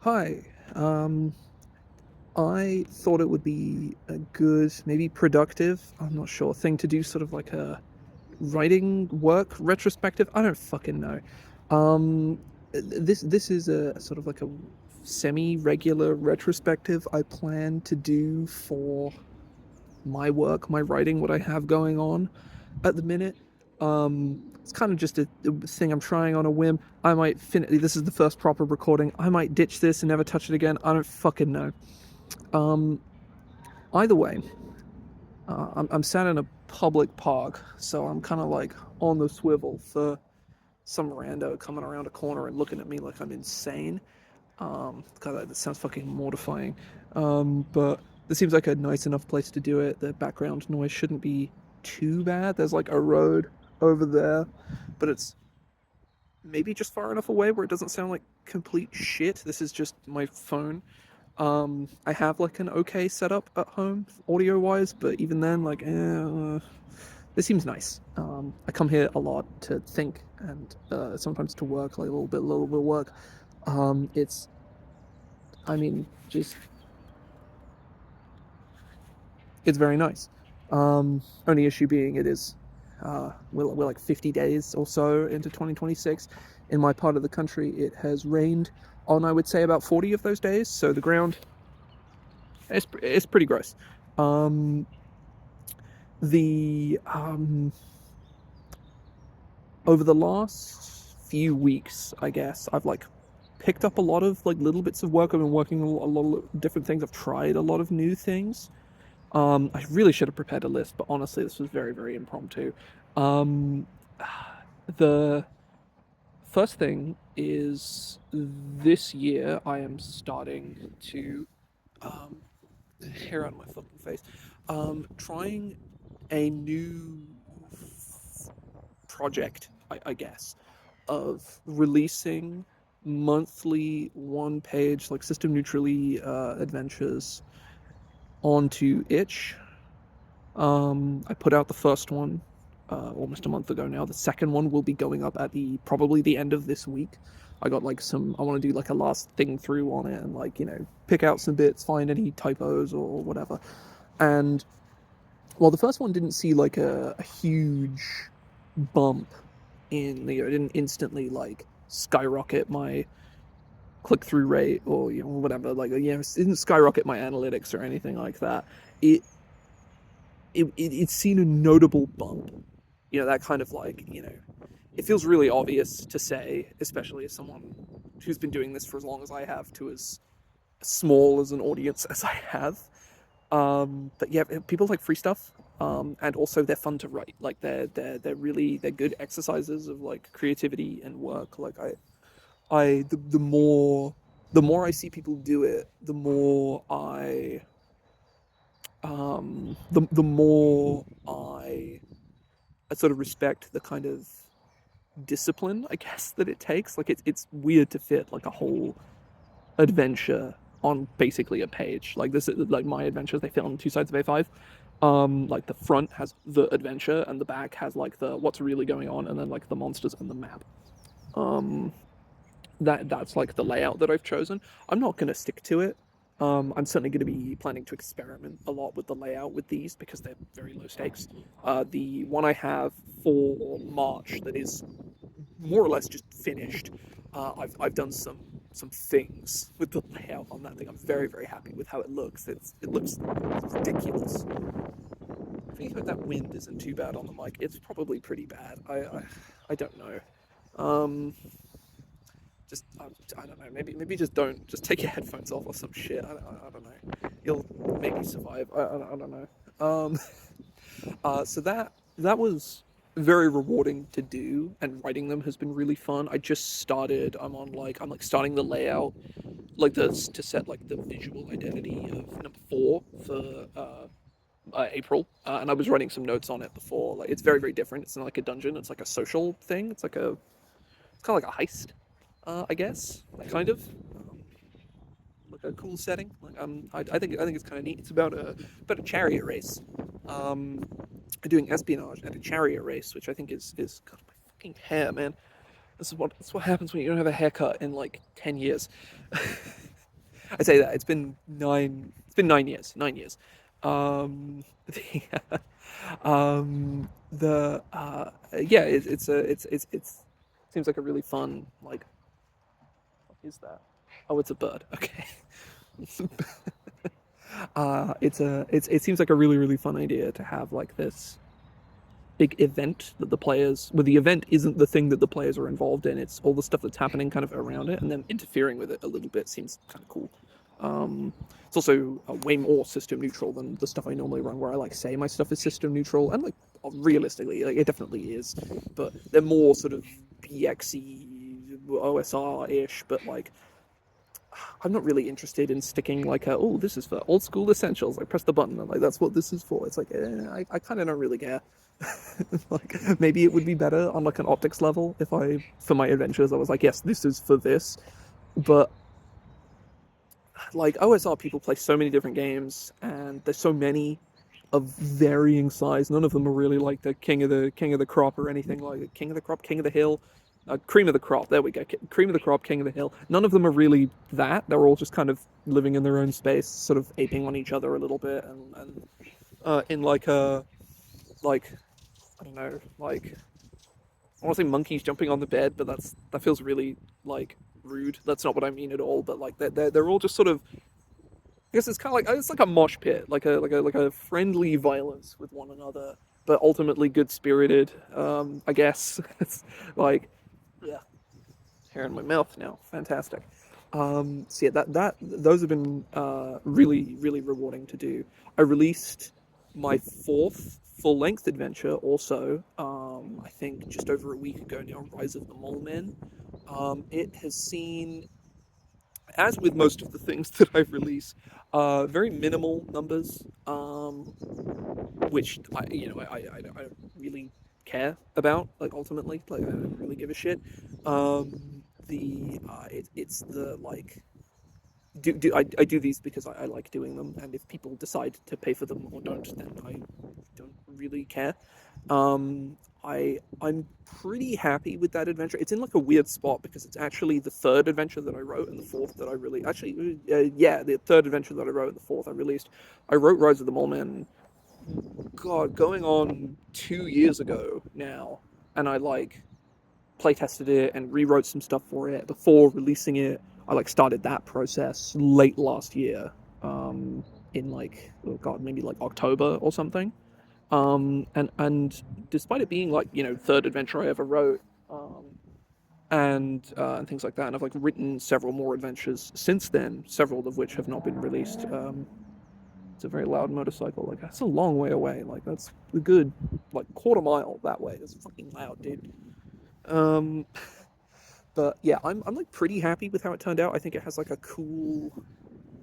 Hi. I thought it would be a good, maybe productive, I'm not sure, thing to do sort of like a writing work retrospective. I don't fucking know. Um, this is a sort of like a semi-regular retrospective I plan to do for my work, my writing, what I have going on at the minute. It's kind of just a thing I'm trying on a whim. I might this is the first proper recording. I might ditch this and never touch it again. I don't fucking know. Um, Either way, I'm sat in a public park, so I'm kind of like on the swivel for some rando coming around a corner and looking at me like I'm insane. God, that sounds fucking mortifying. But this seems like a nice enough place to do it. The background noise shouldn't be too bad. There's like a road over there, but it's maybe just far enough away where it doesn't sound like complete shit. This is just my phone. I have like an okay setup at home audio wise, but even then, like, this seems nice. I come here a lot to think and sometimes to work, like a little bit of work. It's, I mean, just it's very nice. Only issue being it is, we're like 50 days or so into 2026. In my part of the country, it has rained on, I would say, about 40 of those days. So the ground it's pretty gross. Um, the Over the last few weeks, I guess I've like picked up a lot of like little bits of work. I've been working on a lot of different things. I've tried a lot of new things. I really should have prepared a list, but honestly, this was very, very impromptu. Um, the first thing is this year I am starting to um, hair out of my fucking face. Trying a new project, I guess, of releasing monthly one page like system neutrally adventures onto itch. I put out the first one almost a month ago now. The second one will be going up at the probably the end of this week. I got like some. I want to do like a last thing through on it and like pick out some bits, find any typos or whatever. And while the first one didn't see like a huge bump in it didn't instantly like skyrocket my click through rate or whatever. Like it didn't skyrocket my analytics or anything like that. It it's seen a notable bump. That kind of like, it feels really obvious to say, especially as someone who's been doing this for as long as I have, to as small as an audience as I have. But yeah, people like free stuff. And also they're fun to write. Like they're good exercises of like creativity and work. Like the more I see people do it, the more I sort of respect the kind of discipline, I guess, that it takes. Like it's weird to fit like a whole adventure on basically a page. Like this is like my adventures, they fit on two sides of A5. Like the front has the adventure and the back has like the what's really going on and then like the monsters and the map. Um that's like the layout that I've chosen. I'm not gonna stick to it. I'm certainly going to be planning to experiment a lot with the layout with these because they're very low stakes. The one I have for March that is more or less just finished. I've done some things with the layout on that thing. I'm very, very happy with how it looks. It looks ridiculous. I think that wind isn't too bad on the mic. It's probably pretty bad. I don't know. Um, just I don't know. Maybe just don't. Just take your headphones off or some shit. I don't know. You'll maybe survive. I don't know. So that was very rewarding to do, and writing them has been really fun. I just started. I'm like starting the layout, like this to set like the visual identity of number 4 for April, and I was writing some notes on it before. Like it's very, very different. It's not like a dungeon. It's like a social thing. It's kind of like a heist, I guess. Kind of. Like a cool setting. Like I think it's kind of neat. It's about a chariot race. Um, Doing espionage at a chariot race, which I think is God, my fucking hair, man. This is what happens when you don't have a haircut in like 10 years. I say that it's been 9. It's been 9 years. 9 years. The, yeah, it's seems like a really fun like. What is that? Oh, it's a bird. Okay. It seems like a really fun idea to have like this big event that the players, where the event isn't the thing that the players are involved in, it's all the stuff that's happening kind of around it, and then interfering with it a little bit seems kind of cool. It's also way more system neutral than the stuff I normally run, where I like say my stuff is system neutral, and like realistically, like it definitely is, but they're more sort of BXy OSR ish, but like I'm not really interested in sticking like oh, this is for old school essentials. Like press the button and like that's what this is for. It's like I kind of don't really care. Like maybe it would be better on like an optics level if I for my adventures I was like yes this is for this, but like OSR people play so many different games and there's so many of varying size. None of them are really like the king of the crop or anything like it. King of the crop, king of the hill, cream of the crop. There we go. Cream of the crop, king of the hill. None of them are really that. They're all just kind of living in their own space, sort of aping on each other a little bit, and in like a like I don't know like I want to say monkeys jumping on the bed, but that feels really like rude. That's not what I mean at all. But like they're all just sort of I guess it's kind of like it's like a mosh pit, like a friendly violence with one another, but ultimately good spirited. I guess it's like yeah, hair in my mouth now. Fantastic. So yeah, that those have been really rewarding to do. I released my fourth full length adventure also. I think just over a week ago now, Rise of the Mole Men. It has seen as with most of the things that I've released, very minimal numbers, which I don't really care about. Like ultimately, like I don't really give a shit. It's the like I do these because I like doing them, and if people decide to pay for them or don't, then I don't really care. Um, I'm pretty happy with that adventure. It's in like a weird spot because it's actually the third adventure that I wrote and the fourth that I really actually yeah the third adventure that I wrote and the fourth I released. I wrote Rise of the Mole Man, God, going on 2 years ago now, and I like play tested it and rewrote some stuff for it before releasing it. I like started that process late last year, in like oh god maybe like October or something. And despite it being like third adventure I ever wrote, and things like that, and I've like written several more adventures since then, several of which have not been released. It's a very loud motorcycle. Like that's a long way away. Like that's a good like quarter mile that way. It's fucking loud, dude. Um, but yeah, I'm like pretty happy with how it turned out. I think it has like a cool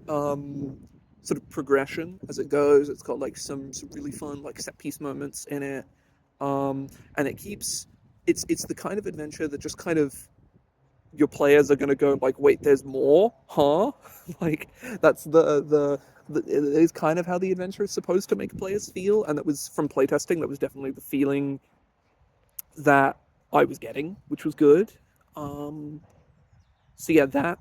um sort of progression as it goes. It's got like some really fun like set piece moments in it. And it keeps it's the kind of adventure that just kind of your players are going to go like wait there's more huh like that's it is kind of how the adventure is supposed to make players feel, and that was from playtesting, that was definitely the feeling that I was getting, which was good. um so yeah, that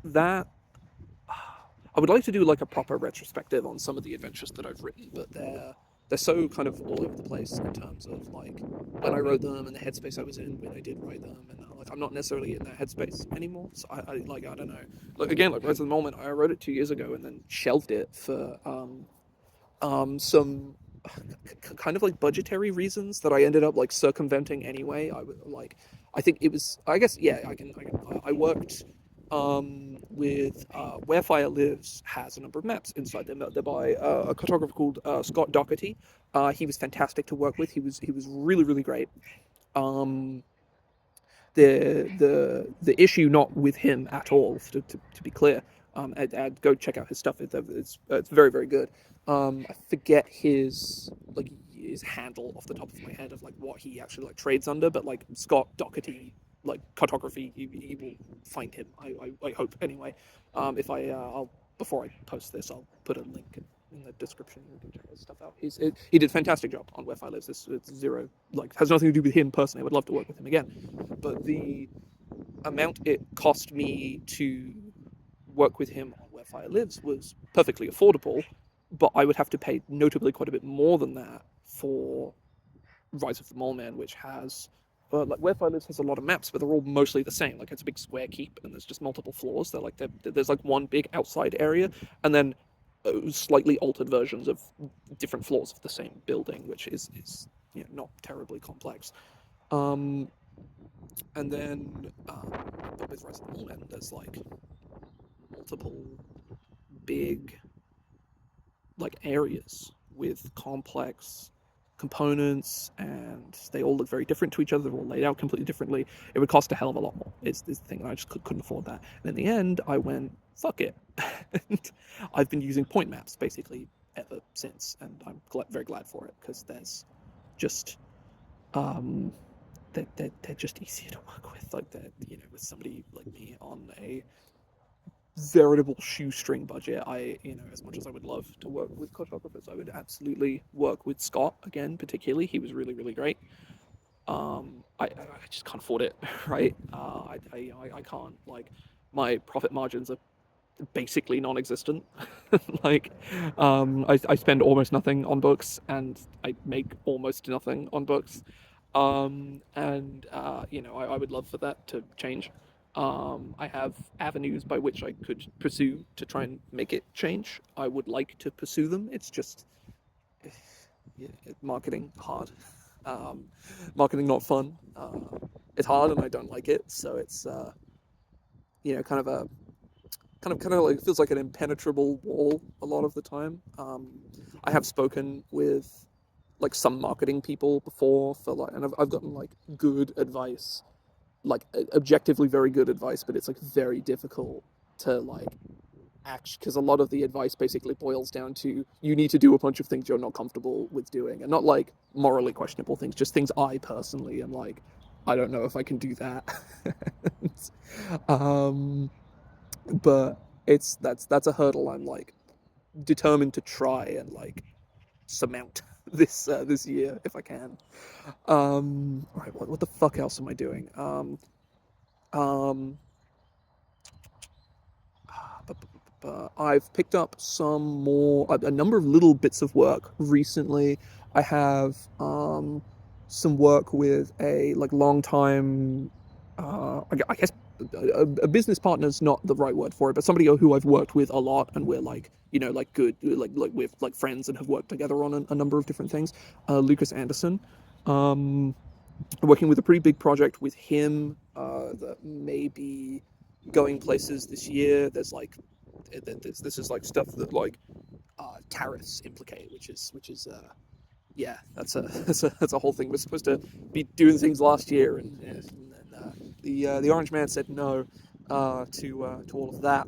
I would like to do like a proper retrospective on some of the adventures that I've written, but they're so kind of all over the place in terms of like when I wrote them and the headspace I was in when I did write them, and like I'm not necessarily in that headspace anymore. So I like I don't know. Like again, like Rise of the Moment, I wrote it 2 years ago and then shelved it for some kind of like budgetary reasons that I ended up like circumventing anyway. I would like I think it was I guess yeah I worked with Where Fire Lives has a number of maps inside them. They're by a cartographer called Scott Doherty. He was fantastic to work with. He was really great. Um, the issue not with him at all, to be clear. I'd go check out his stuff. It's very good. I forget his handle off the top of my head of like what he actually like trades under, but like Scott Doherty like cartography, he will find him. I hope anyway. If I'll before I post this, I'll put a link in the description. You can check his stuff out. He did a fantastic job on Where Fire Lives. It's zero like has nothing to do with him personally. I would love to work with him again, but the amount it cost me to work with him on Where Fire Lives was perfectly affordable, but I would have to pay notably quite a bit more than that for Rise of the Mole Man, which has like Where Fire Lives has a lot of maps, but they're all mostly the same. Like it's a big square keep, and there's just multiple floors. There's like one big outside area, and then slightly altered versions of different floors of the same building, which is not terribly complex. Um, and then but with Rise of the Mole Man, there's like multiple big like areas with complex components, and they all look very different to each other. They're all laid out completely differently. It would cost a hell of a lot more. Is the thing. I just couldn't afford that. And in the end, I went fuck it, and I've been using point maps basically ever since, and I'm very glad for it because there's just um they're just easier to work with. Like they're with somebody like me on a veritable shoestring budget. As much as I would love to work with cartographers, I would absolutely work with Scott again, particularly. He was really, really great. I just can't afford it, right? I can't. Like, my profit margins are basically non-existent. Like, I spend almost nothing on books, and I make almost nothing on books. And I would love for that to change. I have avenues by which I could pursue to try and make it change. I would like to pursue them. It's just yeah, marketing hard. Um, Marketing not fun. It's hard, and I don't like it. So it's kind of a kind of like feels like an impenetrable wall a lot of the time. I have spoken with like some marketing people before for like, and I've gotten like good advice, like objectively very good advice, but it's like very difficult to like act because a lot of the advice basically boils down to you need to do a bunch of things you're not comfortable with doing, and not like morally questionable things, just things I personally am like, I don't know if I can do that. um, but that's a hurdle I'm like determined to try and like surmount this year if I can. All right, what the fuck else am I doing? Um, I've picked up some more, a number of little bits of work recently. I have some work with a like long time, I guess a business partner is not the right word for it, but somebody who I've worked with a lot, and we're like like good like we're like friends and have worked together on a number of different things. Lucas Anderson. Um, Working with a pretty big project with him that may be going places this year. There's like this is like stuff that like tariffs implicate, which is yeah, that's a whole thing. We're supposed to be doing things last year, and the Orange Man said no to all of that.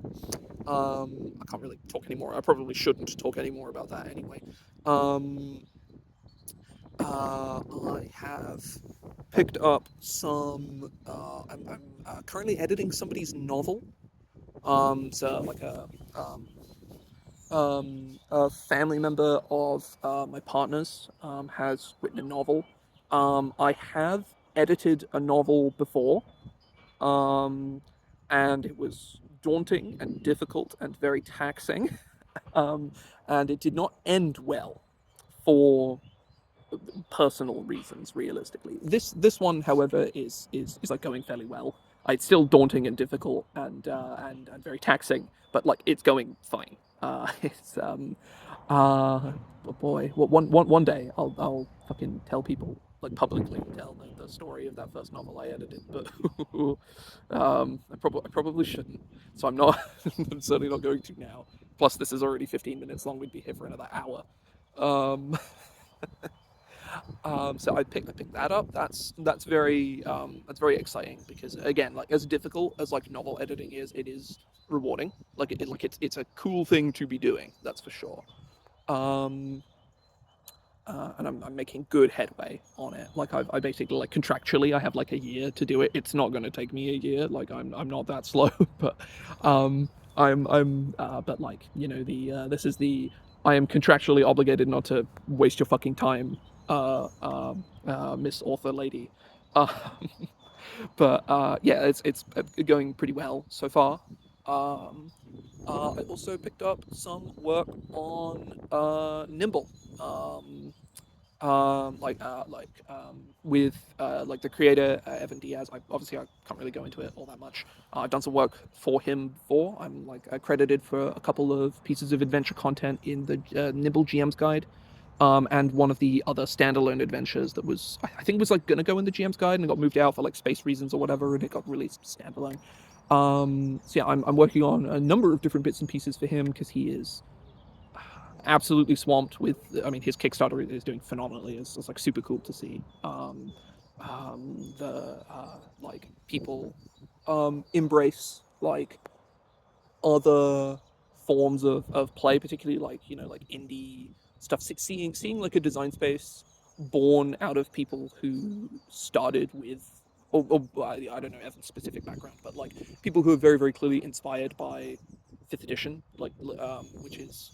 I can't really talk anymore. I probably shouldn't talk anymore about that anyway. Um, I have picked up some. I'm currently editing somebody's novel. So like a family member of my partner's has written a novel. I have edited a novel before, um, and it was daunting and difficult and very taxing, um, and it did not end well for personal reasons. Realistically, this one, however, is like going fairly well. It's still daunting and difficult and very taxing, but like it's going fine. It's oh boy, one day I'll fucking tell people like publicly tell the story of that first novel I edited, but I probably shouldn't. So I'm not. I'm certainly not going to now. Plus, this is already 15 minutes long. We'd be here for another hour. Um, so I picked that up. That's very exciting because again, like as difficult as like novel editing is, it is rewarding. Like it's a cool thing to be doing. That's for sure. Um, and I'm making good headway on it. Like I basically like contractually I have like a year to do it. It's not going to take me a year. Like I'm not that slow, but but like this is the I am contractually obligated not to waste your fucking time, Miss Author Lady. Uh, but yeah, it's going pretty well so far. Um, I also picked up some work on Nimble. Um, with like the creator Evan Diaz. I can't really go into it all that much. I've done some work for him before. I'm like accredited for a couple of pieces of adventure content in the Nimble GM's guide, and one of the other standalone adventures that was I think was like gonna go in the GM's guide and it got moved out for like space reasons or whatever, and it got released standalone. So yeah, I'm working on a number of different bits and pieces for him because he is absolutely swamped with. I mean, his Kickstarter is doing phenomenally. It's like super cool to see. The like people embrace like other forms of play, particularly like like indie stuff. Seeing like a design space born out of people who started with. Or I don't know Evan's specific background, but like people who are very very clearly inspired by fifth edition, like which is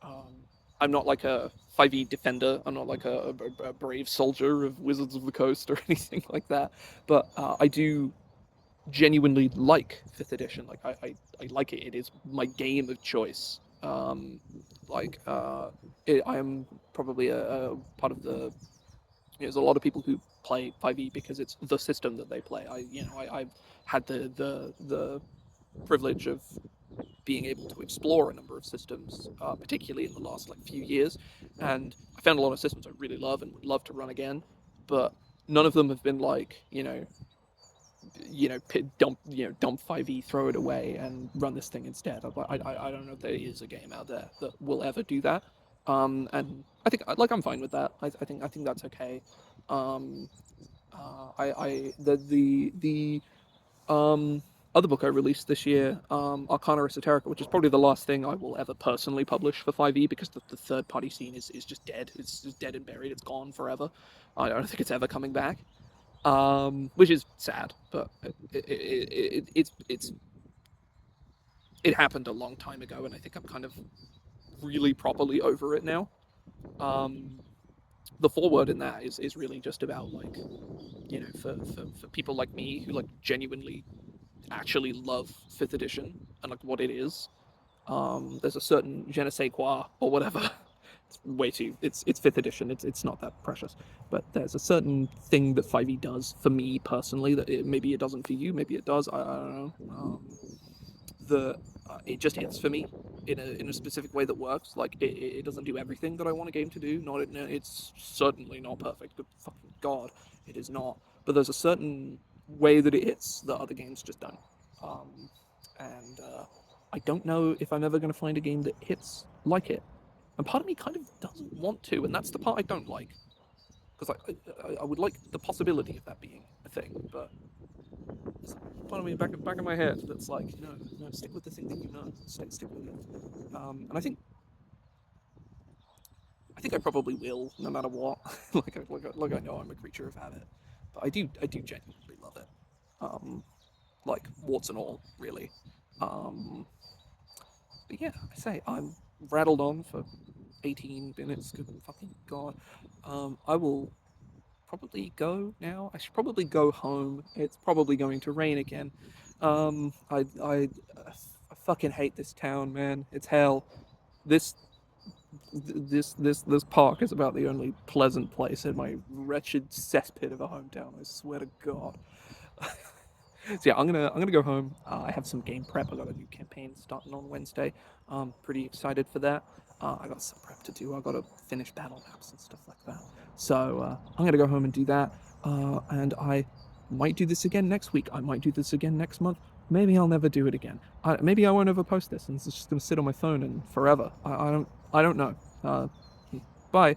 um, I'm not like a 5e defender. I'm not like a brave soldier of Wizards of the Coast or anything like that. But I do genuinely like fifth edition. Like I like it. It is my game of choice. I am probably a part of the. There's a lot of people who play 5e because it's the system that they play. I've had the privilege of being able to explore a number of systems, particularly in the last like few years, and I found a lot of systems I really love and would love to run again, but none of them have been like dump 5e, throw it away, and run this thing instead. I don't know if there is a game out there that will ever do that. And I think like I'm fine with that. I think that's okay. Um, I the other book I released this year, Arcana Esoterica, which is probably the last thing I will ever personally publish for 5e because the third party scene is just dead. It's just dead and buried. It's gone forever. I don't think it's ever coming back, which is sad, but it happened a long time ago, and I think I'm kind of really properly over it now. Um, the foreword in that is really just about like for people like me who like genuinely actually love fifth edition and like what it is. There's a certain je ne sais quoi or whatever. It's way too. It's fifth edition. It's not that precious, but there's a certain thing that 5e does for me personally that maybe it doesn't for you. Maybe it does. I don't know. The It just hits for me in a specific way that works. Like it doesn't do everything that I want a game to do. Not it's certainly not perfect. Good fucking god, it is not. But there's a certain way that it hits that other games just don't. And I don't know if I'm ever going to find a game that hits like it. And part of me kind of doesn't want to, and that's the part I don't like. Because I would like the possibility of that being a thing, but there's part of me back in my head that's like, no, stick with the thing that you know, stick with it. And I think I probably will, no matter what. Like I know I'm a creature of habit, but I do genuinely love it. Like warts and all, really. Um, but yeah, I say I'm rattled on for 18 minutes. Good fucking god. I will probably go now. I should probably go home. It's probably going to rain again. I fucking hate this town, man. It's hell. This this park is about the only pleasant place in my wretched cesspit of a hometown. I swear to God. So yeah, I'm gonna go home. I have some game prep. I got a new campaign starting on Wednesday. Pretty excited for that. I got some prep to do. I got to finish battle maps and stuff like that. So I'm gonna go home and do that. And I might do this again next week. I might do this again next month. Maybe I'll never do it again. Maybe I won't ever post this, and it's just gonna sit on my phone and forever. I don't know. Bye.